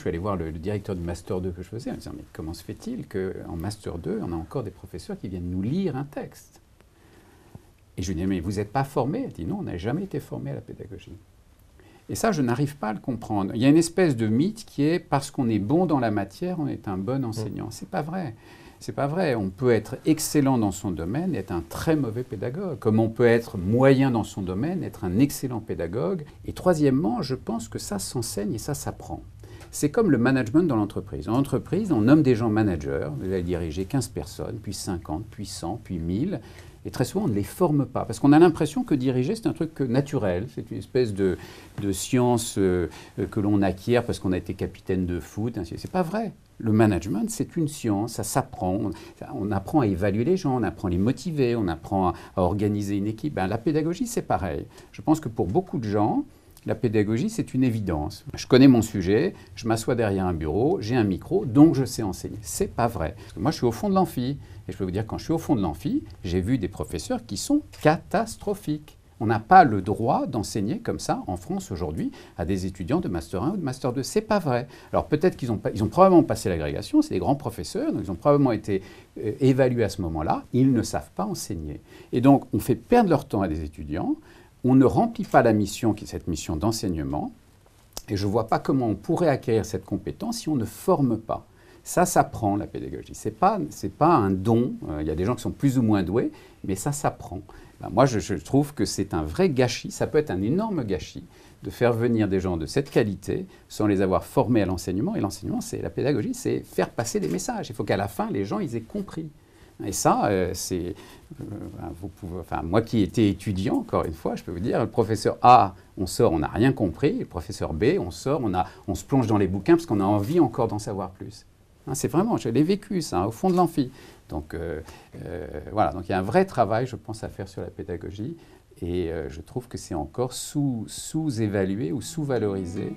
suis allé voir le directeur du Master 2 que je faisais en me disant « Mais comment se fait-il qu'en Master 2, on a encore des professeurs qui viennent nous lire un texte ?» Et je lui dis « Mais vous n'êtes pas formé ?» Elle dit « Non, on n'a jamais été formé à la pédagogie. » Et ça, je n'arrive pas à le comprendre. Il y a une espèce de mythe qui est « Parce qu'on est bon dans la matière, on est un bon enseignant. » C'est pas vrai. C'est pas vrai. On peut être excellent dans son domaine et être un très mauvais pédagogue, comme on peut être moyen dans son domaine, être un excellent pédagogue. Et troisièmement, je pense que ça s'enseigne et ça s'apprend. C'est comme le management dans l'entreprise. Dans l'entreprise, on nomme des gens managers, vous allez diriger 15 personnes, puis 50, puis 100, puis 1000. Et très souvent, on ne les forme pas, parce qu'on a l'impression que diriger, c'est un truc naturel. C'est une espèce de science que l'on acquiert parce qu'on a été capitaine de foot. C'est pas vrai. Le management, c'est une science, ça s'apprend. On apprend à évaluer les gens, on apprend à les motiver, on apprend à organiser une équipe. Ben, la pédagogie, c'est pareil. Je pense que pour beaucoup de gens, la pédagogie, c'est une évidence. Je connais mon sujet, je m'assois derrière un bureau, j'ai un micro, donc je sais enseigner. C'est pas vrai. Parce que moi, je suis au fond de l'amphi. Et je peux vous dire, quand je suis au fond de l'amphi, j'ai vu des professeurs qui sont catastrophiques. On n'a pas le droit d'enseigner comme ça en France aujourd'hui à des étudiants de Master 1 ou de Master 2. C'est pas vrai. Alors peut-être qu'ils ont probablement passé l'agrégation, c'est des grands professeurs, donc ils ont probablement été évalués à ce moment-là. Ils ne savent pas enseigner. Et donc on fait perdre leur temps à des étudiants. On ne remplit pas la mission qui est cette mission d'enseignement. Et je ne vois pas comment on pourrait acquérir cette compétence si on ne forme pas. Ça s'apprend, la pédagogie. Ce n'est pas un don. Il y a des gens qui sont plus ou moins doués, mais ça s'apprend. Ben, moi, je trouve que c'est un vrai gâchis. Ça peut être un énorme gâchis de faire venir des gens de cette qualité sans les avoir formés à l'enseignement. Et l'enseignement, c'est la pédagogie, c'est faire passer des messages. Il faut qu'à la fin, les gens ils aient compris. Et ça, moi qui étais étudiant, encore une fois, je peux vous dire, le professeur A, on sort, on n'a rien compris. Le professeur B, on sort, on se plonge dans les bouquins parce qu'on a envie encore d'en savoir plus. C'est vraiment, je l'ai vécu ça, au fond de l'amphi. Donc voilà, donc il y a un vrai travail, je pense, à faire sur la pédagogie. Et je trouve que c'est encore sous-évalué ou sous-valorisé